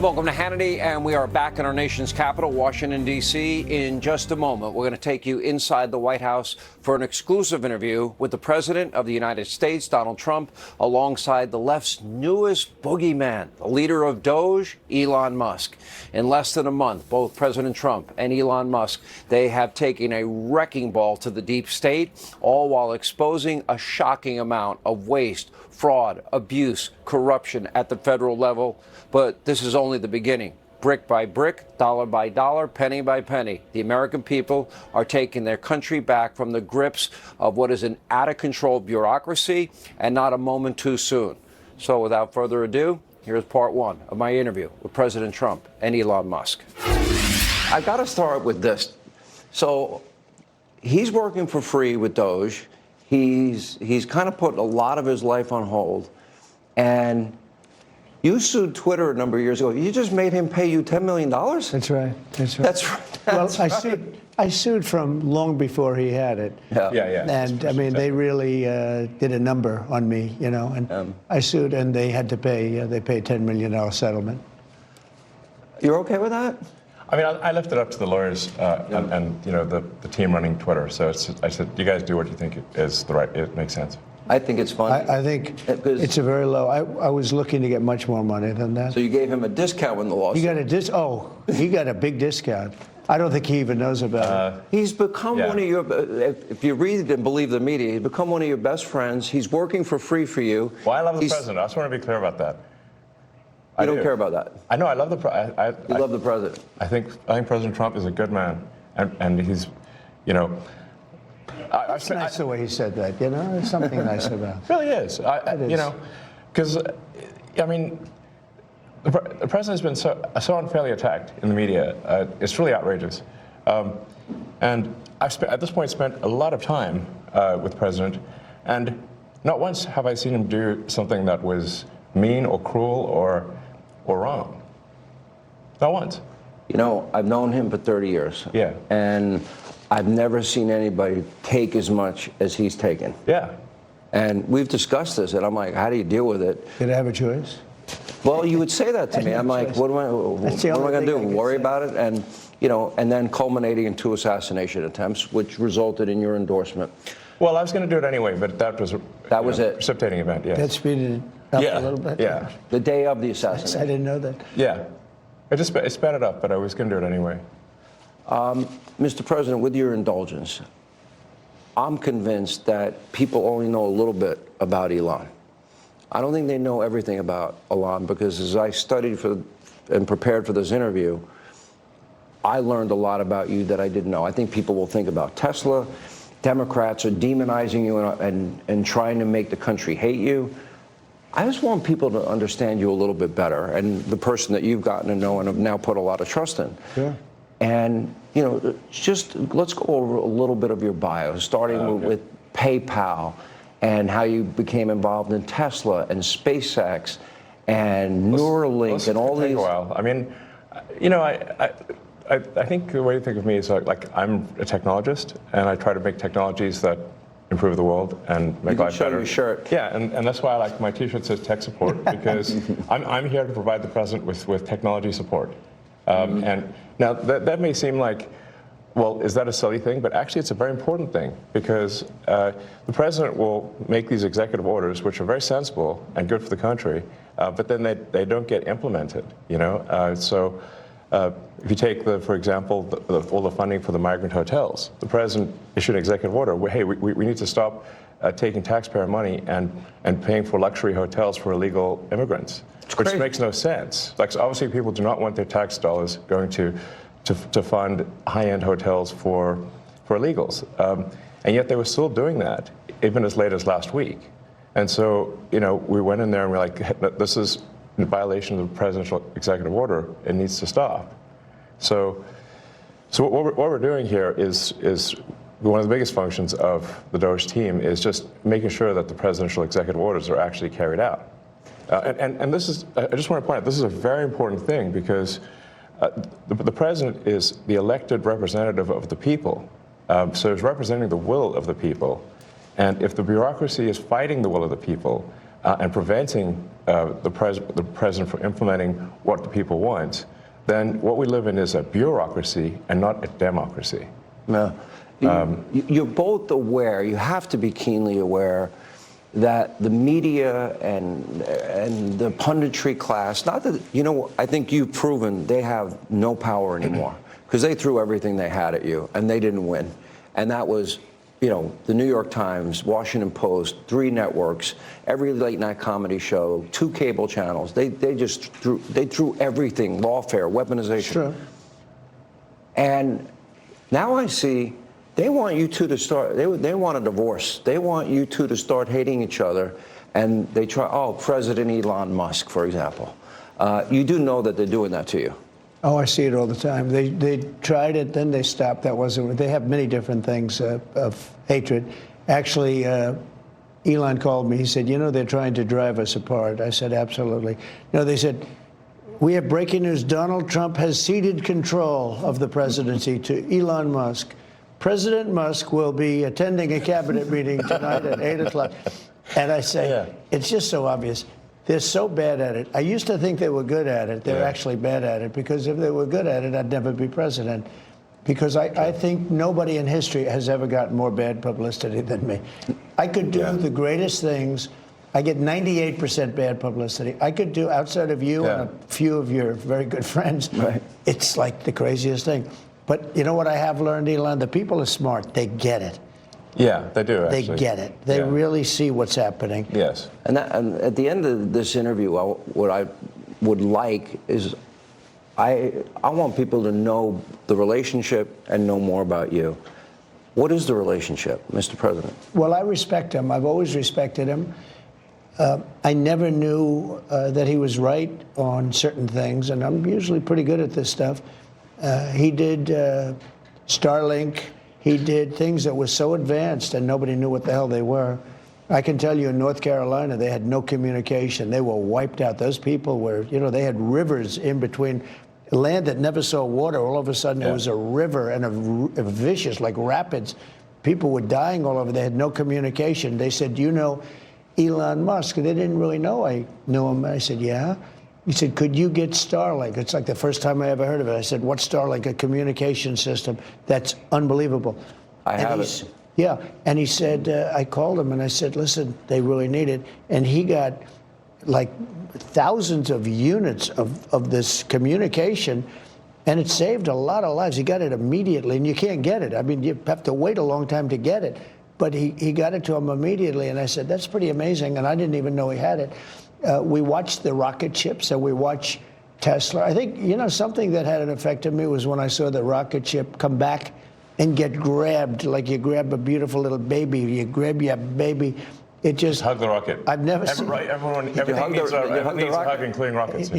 Welcome to Hannity, and we are back in our nation's capital, Washington, D.C. In just a moment, we're going to take you inside the White House for an exclusive interview with the President of the United States, Donald Trump, alongside the left's newest boogeyman, the leader of Doge, Elon Musk. In less than a month, both President Trump and Elon Musk, they have taken a wrecking ball to the deep state, all while exposing a shocking amount of waste, fraud, abuse, corruption at the federal level. But this is only the beginning. Brick by brick, dollar by dollar, penny by penny, the American people are taking their country back from the grips of what is an out-of-control bureaucracy, and not a moment too soon. So without further ado, here's part one of my interview with President Trump and Elon Musk. I've got to start with this. So he's working for free with Doge. He's kind of put a lot of his life on hold. And you sued Twitter a number of years ago. You just made him pay you $10 million? That's right. That's right. That's right. Well, I sued from long before he had it. Yeah. And I mean, they really did a number on me, you know. And I sued, and they had to pay. They paid $10 million settlement. You're okay with that? I mean, I left it up to the lawyers and you know the team running Twitter. So I said, you guys do what you think is the right. It makes sense. I think it's fun. I think it's a very low. I was looking to get much more money than that. So you gave him a discount when the lawsuit. He got a Oh, he got a big discount. I don't think he even knows about it. He's become one of your. If you read and believe the media, he's become one of your best friends. He's working for free for you. Well, I love the president. I just want to be clear about that. You don't care about that. I know. I love the president. You love the president. I think President Trump is a good man, and he's, you know. It's nice the way he said that, you know? There's something nice about it. It really is. You know, because, I mean, the president has been so unfairly attacked in the media. It's really outrageous. And I've at this point spent a lot of time with the president, and not once have I seen him do something that was mean or cruel or wrong. Not once. You know, I've known him for 30 years. Yeah. And I've never seen anybody take as much as he's taken. Yeah. And we've discussed this, and I'm like, how do you deal with it? Did I have a choice? Well, you would say that to me. I'm like, what am I going to do? Worry about it? And, you know, and then culminating in 2 assassination attempts, which resulted in your endorsement. Well, I was going to do it anyway, but that was it. Precipitating event, yes. That speeded it up a little bit? Yeah. The day of the assassination. I didn't know that. Yeah. It sped it up, but I was going to do it anyway. Mr. President, with your indulgence, I'm convinced that people only know a little bit about Elon. I don't think they know everything about Elon, because as I studied and prepared for this interview, I learned a lot about you that I didn't know. I think people will think about Tesla. Democrats are demonizing you and trying to make the country hate you. I just want people to understand you a little bit better, and the person that you've gotten to know and have now put a lot of trust in. Yeah. And, you know, just let's go over a little bit of your bio, starting with PayPal and how you became involved in Tesla and SpaceX and Neuralink and all these. Take a while. I mean, you know, I think the way to think of me is like I'm a technologist, and I try to make technologies that improve the world and make life better. Your shirt. Yeah, and that's why I like my T-shirt says tech support, because I'm here to provide the president with technology support. And now that may seem like, well, is that a silly thing? But actually, it's a very important thing, because the president will make these executive orders, which are very sensible and good for the country, but then they don't get implemented. You know, so if you take for example, all the funding for the migrant hotels, the president issued an executive order. Hey, we need to stop taking taxpayer money and paying for luxury hotels for illegal immigrants. Which makes no sense. Like, so obviously, people do not want their tax dollars going to fund high-end hotels for illegals, and yet they were still doing that, even as late as last week. And so, you know, we went in there and we're like, hey, this is in violation of the presidential executive order. It needs to stop. So what we're doing here is one of the biggest functions of the Doge team is just making sure that the presidential executive orders are actually carried out. And this is, I just want to point out, this is a very important thing, because the president is the elected representative of the people. So he's representing the will of the people. And if the bureaucracy is fighting the will of the people and preventing the president from implementing what the people want, then what we live in is a bureaucracy and not a democracy. No. You're both aware, you have to be keenly aware, that the media and the punditry class, not that, you know, I think you've proven they have no power anymore, because they threw everything they had at you, and they didn't win. And that was, you know, the New York Times, Washington Post, 3 networks, every late-night comedy show, 2 cable channels. They just threw everything, lawfare, weaponization. Sure. And now I see they want you two to start, they want a divorce. They want you two to start hating each other. And they try, oh, President Elon Musk, for example. You do know that they're doing that to you. Oh, I see it all the time. They tried it, then they stopped. That wasn't. They have many different things of hatred. Actually, Elon called me. He said, you know, they're trying to drive us apart. I said, absolutely. No, they said, we have breaking news. Donald Trump has ceded control of the presidency to Elon Musk. President Musk will be attending a cabinet meeting tonight at 8 o'clock. And I say, it's just so obvious. They're so bad at it. I used to think they were good at it. They're actually bad at it, because if they were good at it, I'd never be president. Because I think nobody in history has ever gotten more bad publicity than me. I could do the greatest things. I get 98% bad publicity. I could do, outside of you and a few of your very good friends, it's like the craziest thing. But you know what I have learned, Elon? The people are smart. They get it. Yeah, they do, actually. They get it. They really see what's happening. Yes. And at the end of this interview, what I would like is I want people to know the relationship and know more about you. What is the relationship, Mr. President? Well, I respect him. I've always respected him. I never knew that he was right on certain things, and I'm usually pretty good at this stuff. He did Starlink. He did things that were so advanced and nobody knew what the hell they were. I can tell you in North Carolina, they had no communication. They were wiped out. Those people were, you know, they had rivers in between. Land that never saw water, all of a sudden it was a river and a vicious, like rapids. People were dying all over. They had no communication. They said, do you know Elon Musk? They didn't really know I knew him. I said, yeah. He said, could you get Starlink? It's like the first time I ever heard of it. I said, what's Starlink? A communication system. That's unbelievable. I have it. Yeah. And he said, I called him and I said, listen, they really need it. And he got like thousands of units of this communication, and it saved a lot of lives. He got it immediately, and you can't get it. I mean, you have to wait a long time to get it. But he got it to him immediately, and I said, that's pretty amazing, and I didn't even know he had it. We watched the rocket ships, and we watch Tesla. I think, you know, something that had an effect on me was when I saw the rocket ship come back and get grabbed, like you grab a beautiful little baby. You grab your baby. It just hug the rocket. I've never seen. Right, everything needs a hug, including rockets.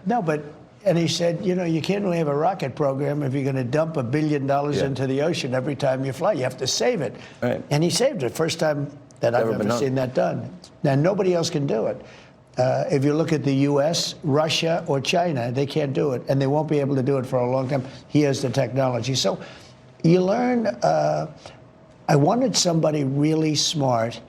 No, but and he said, you know, you can't really have a rocket program if you're going to dump $1 billion into the ocean every time you fly. You have to save it. Right. And he saved it. First time that I've ever seen that done. Now nobody else can do it. If you look at the U.S., Russia, or China, they can't do it, and they won't be able to do it for a long time. He has the technology. So you learn. I wanted somebody really smart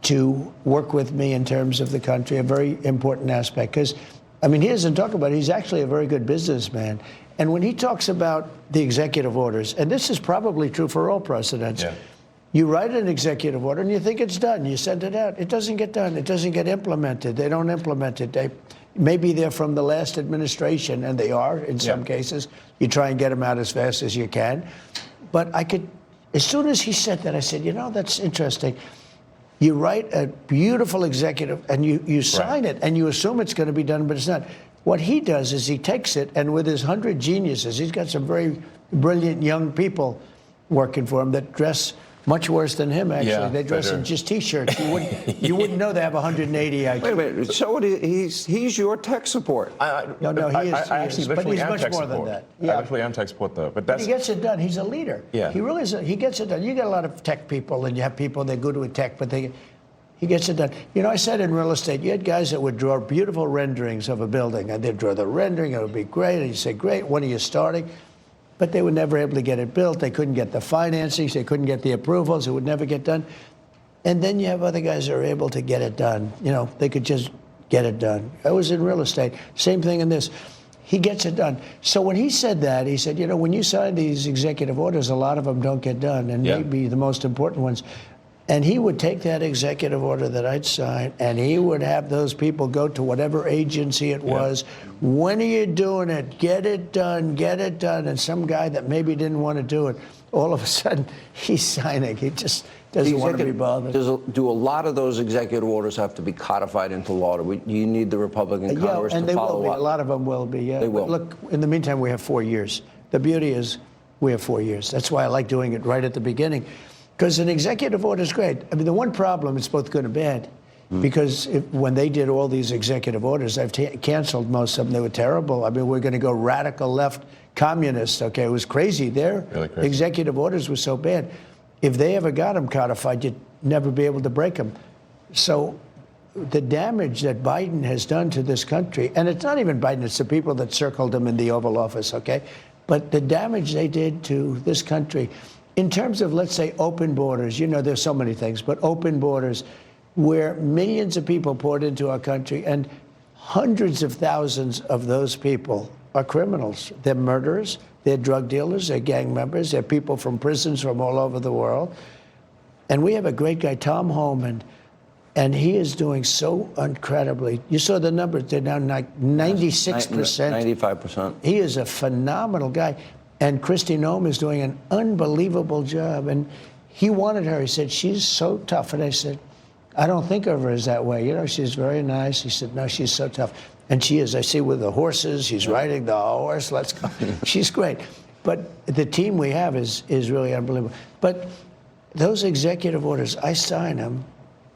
to work with me in terms of the country, a very important aspect. Because, I mean, he doesn't talk about it. He's actually a very good businessman. And when he talks about the executive orders, and this is probably true for all presidents, you write an executive order and you think it's done. You send it out. It doesn't get done. It doesn't get implemented. They don't implement it. Maybe they're from the last administration, and they are in some cases. You try and get them out as fast as you can. But I could, as soon as he said that, I said, you know, that's interesting. You write a beautiful executive, and you sign it, and you assume it's going to be done, but it's not. What he does is he takes it, and with his 100 geniuses, he's got some very brilliant young people working for him that dress much worse than him, actually. Yeah, they dress in just T-shirts. You wouldn't know they have 180 IQ. Wait a minute. So he's your tech support. No, he is. But he's much more than that. I actually am tech support, though. But he gets it done. He's a leader. Yeah. He really is. He gets it done. You get a lot of tech people, and you have people that are good with tech, but he gets it done. You know, I said in real estate, you had guys that would draw beautiful renderings of a building, and they'd draw the rendering. It would be great. And you say, great, when are you starting? But they were never able to get it built. They couldn't get the financing. They couldn't get the approvals. It would never get done. And then you have other guys that are able to get it done. You know, they could just get it done. I was in real estate. Same thing in this. He gets it done. So when he said that, he said, you know, when you sign these executive orders, a lot of them don't get done, and maybe the most important ones. And he would take that executive order that I'd sign, and he would have those people go to whatever agency it was. When are you doing it? Get it done, get it done. And some guy that maybe didn't want to do it, all of a sudden, he's signing. He just doesn't want to be bothered. Do a lot of those executive orders have to be codified into law? Do you need the Republican Congress to follow up? A lot of them will be, yeah. They will. But look, in the meantime, we have 4 years. The beauty is we have 4 years. That's why I like doing it right at the beginning. Because an executive order is great. I mean, the one problem, it's both good and bad. Because when they did all these executive orders, I've canceled most of them. They were terrible. I mean, we're going to go radical left communist. Okay, it was crazy. Their executive orders were so bad. If they ever got them codified, you'd never be able to break them. So the damage that Biden has done to this country, and it's not even Biden, it's the people that circled him in the Oval Office, okay? But the damage they did to this country, in terms of, let's say, open borders, you know, there's so many things, but open borders, where millions of people poured into our country, and hundreds of thousands of those people are criminals. They're murderers, they're drug dealers, they're gang members, they're people from prisons from all over the world. And we have a great guy, Tom Homan, and he is doing so incredibly. You saw the numbers, they're now like 96%. 95%. He is a phenomenal guy. And Kristi Noem is doing an unbelievable job. And he wanted her. He said, she's so tough. And I said, I don't think of her as that way. You know, she's very nice. He said, no, she's so tough. And she is. I see with the horses. She's riding the horse. Let's go. She's great. But the team we have is really unbelievable. But those executive orders, I sign them,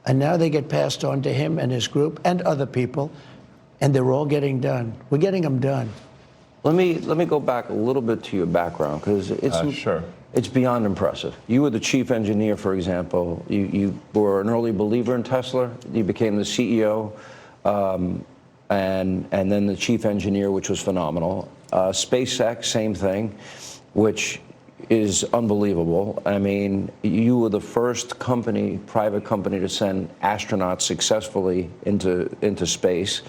and now they get passed on to him and his group and other people, and they're all getting done. We're getting them done. Let me go back a little bit to your background, because it's beyond impressive. You were the chief engineer, for example. You were an early believer in Tesla. You became the CEO, and then the chief engineer, which was phenomenal. SpaceX, same thing, which is unbelievable. I mean, you were the first company, private company, to send astronauts successfully into space.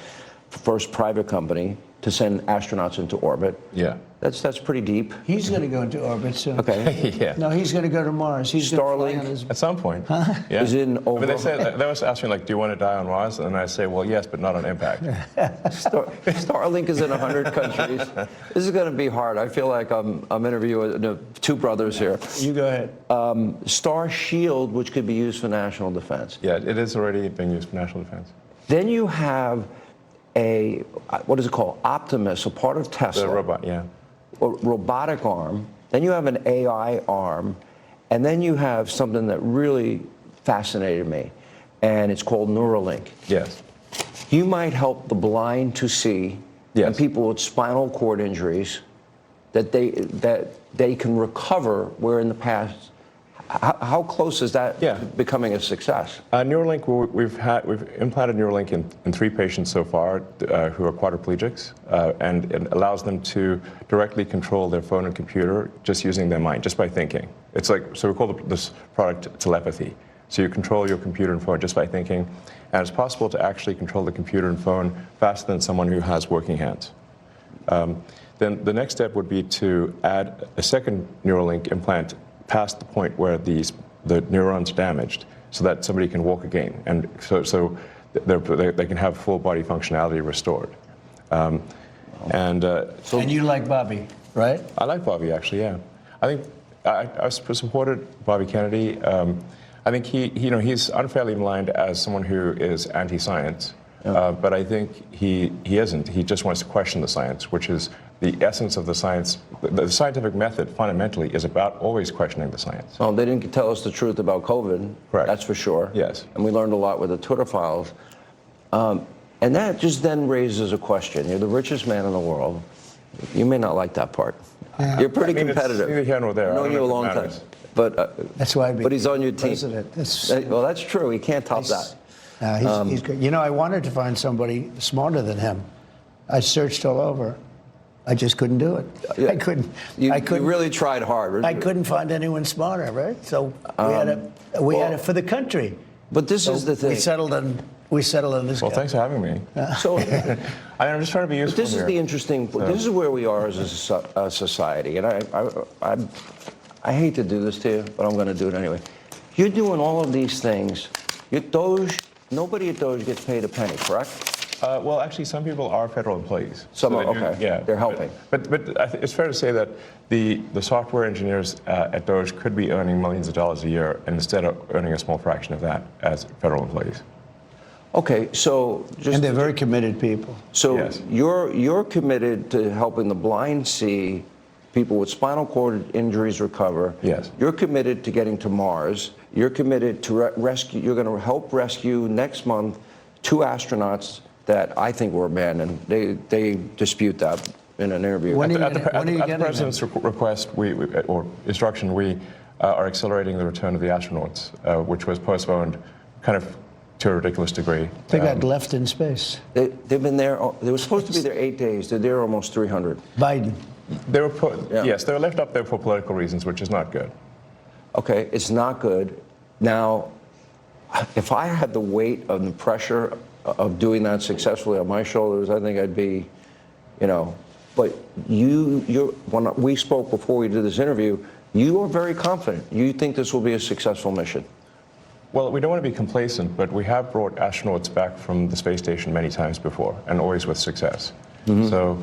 First private company to send astronauts into orbit. Yeah. That's pretty deep. He's going to go into orbit soon. Okay. Yeah. No, he's going to go to Mars. He's Starlink. At some point. Huh? Yeah. Is in over. But they was asking, like, do you want to die on Mars? And I say, well, yes, but not on impact. Starlink is in 100 countries. This is going to be hard. I feel like I'm interviewing two brothers here. You go ahead. Star Shield, which could be used for national defense. Yeah, it is already being used for national defense. Then you have what is it called? Optimus, a part of Tesla. The robot, yeah. A robotic arm. Then you have an AI arm. And then you have something that really fascinated me, and it's called Neuralink. Yes. You might help the blind to see, and people with spinal cord injuries, that they can recover, where in the past, how close is that to becoming a success? Neuralink, we've implanted Neuralink in 3 patients so far who are quadriplegics, and it allows them to directly control their phone and computer just using their mind, just by thinking. It's like, so we call this product telepathy. So you control your computer and phone just by thinking, and it's possible to actually control the computer and phone faster than someone who has working hands. Then the next step would be to add a second Neuralink implant past the point where the neurons are damaged, so that somebody can walk again, and so they can have full body functionality restored. And you like Bobby, right? I like Bobby, actually. Yeah, I think I supported Bobby Kennedy. I think he's unfairly maligned as someone who is anti-science, but I think he isn't. He just wants to question the science, which is the essence of the science. The scientific method fundamentally is about always questioning the science. Well, they didn't tell us the truth about COVID. Correct. That's for sure. Yes. And we learned a lot with the Twitter files. And that just then raises a question. You're the richest man in the world. You may not like that part. Yeah. You're pretty competitive. It's neither here nor there. I've known you a long time. But that's why. But he's on your team. Well, that's true. He can't top that. He's good. You know, I wanted to find somebody smarter than him. I searched all over. I just couldn't do it. Yeah. I couldn't. You really tried hard. I couldn't find anyone smarter, right? So we had it for the country. But this is the thing. We settled on we settle on this Well, guy. thanks for having me. So, I'm just trying to be useful this is here. the interesting. This is where we are as a society, and I hate to do this to you, but I'm going to do it anyway. You're doing all of these things. Doge. Nobody at Doge gets paid a penny, correct? Well, actually, some people are federal employees. Some are, that okay. Yeah, They're helping. But it's fair to say that the software engineers at Doge could be earning millions of dollars a year, and instead of earning a small fraction of that as federal employees. Okay, so just And they're very committed people. so Yes. you're committed to helping the blind see, people with spinal cord injuries recover. Yes. You're committed to getting to Mars. You're committed to rescue. You're going to help rescue next month 2 astronauts that I think were abandoned. They dispute that in an interview. When are you At getting the them? president's request or instruction, we are accelerating the return of the astronauts, which was postponed kind of to a ridiculous degree. They got left in space. They've been there. They were supposed to be there 8 days. They're there almost 300. Biden. They were Yeah. Yes, they were left up there for political reasons, which is not good. Okay, it's not good. Now, if I had the weight of the pressure of doing that successfully on my shoulders, I think I'd be, But when we spoke before we did this interview, you are very confident. You think this will be a successful mission. Well, we don't want to be complacent, but we have brought astronauts back from the space station many times before, and always with success. Mm-hmm. So,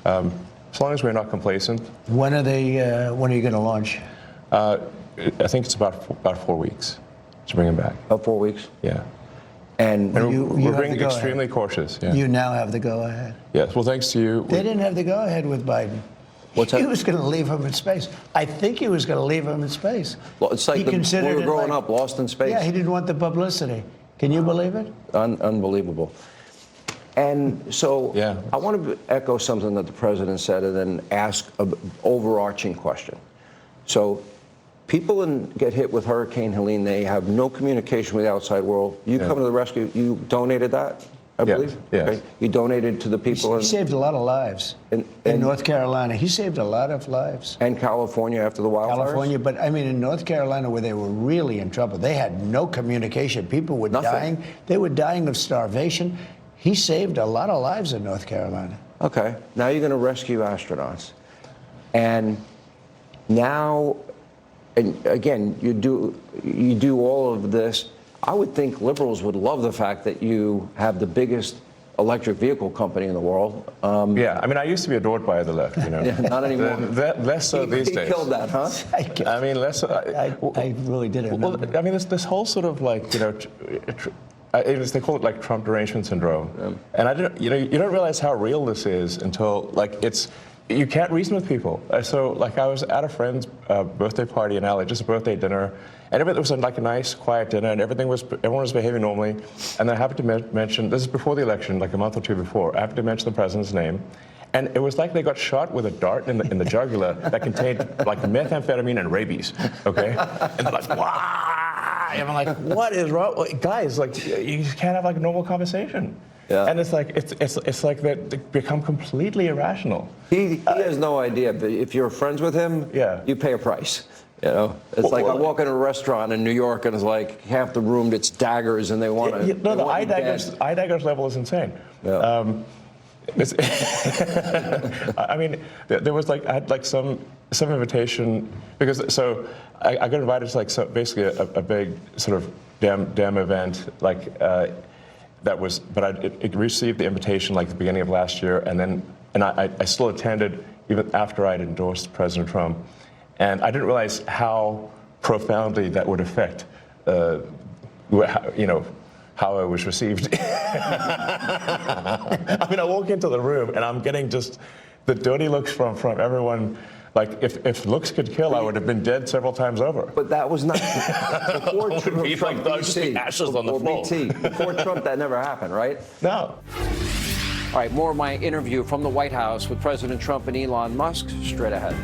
as long as we're not complacent, When are you going to launch? I think it's about 4 weeks to bring them back. About 4 weeks. Yeah. And And You we're have being the go-ahead. extremely cautious. Yeah. You now have the go-ahead. Yes. Well, thanks to you. They didn't have the go-ahead with Biden. What's that? He was going to leave him in space. I think he was going to leave him in space. well, it's like He we considered were it growing like- up, lost in space. Yeah, he didn't want the publicity. Can you believe it? Unbelievable. And so Yeah. I want to echo something that the president said and then ask an overarching question. So people get hit with Hurricane Helene. They have no communication with the outside world. You come to the rescue. You donated that, I Yes, believe? yes. Okay. You donated to the people He saved a lot of lives in in North Carolina. He saved a lot of lives. and California after the wildfires? California, but I mean in North Carolina where they were really in trouble, they had no communication. People were Nothing. dying. They were dying of starvation. He saved a lot of lives in North Carolina. Okay, now you're going to rescue astronauts. And now, and again, you do all of this. I would think liberals would love the fact that you have the biggest electric vehicle company in the world. Yeah. I mean, I used to be adored by the left. Yeah, not anymore. Less so these He days. killed that, huh? I mean, less so. I really didn't know. Well, I mean, this whole sort of like, they call it like Trump derangement syndrome. And I don't, you don't realize how real this is until like you can't reason with people. So like I was at a friend's birthday party in LA, just a birthday dinner, and it was like a nice, quiet dinner, and everyone was behaving normally. And then I happened to mention, this is before the election, like a month or two before, I happened to mention the president's name. And it was like they got shot with a dart in the jugular that contained like methamphetamine and rabies, okay? And they're like, wow! And I'm like, what is wrong? Like, guys, like, you can't have like a normal conversation. Yeah. And it's like, it's like they become completely irrational. He has no idea, but if you're friends with him, Yeah. you pay a price. It's like I walk in a restaurant in New York and it's like half the room, it's daggers, and they want to. No, the eye daggers level is insane. Yeah. I mean, there was like I had like some invitation because so I got invited to like basically a big sort of damn event like that was, but I received the invitation like the beginning of last year, and I still attended even after I'd endorsed President Trump, and I didn't realize how profoundly that would affect how I was received. I mean, I walk into the room and I'm getting just the dirty looks from everyone. Like, if looks could kill, I would have been dead several times over. But that was not before Trump. Be like, there'd just be ashes on the floor. Before Trump, that never happened, right? No. All right, more of my interview from the White House with President Trump and Elon Musk straight ahead.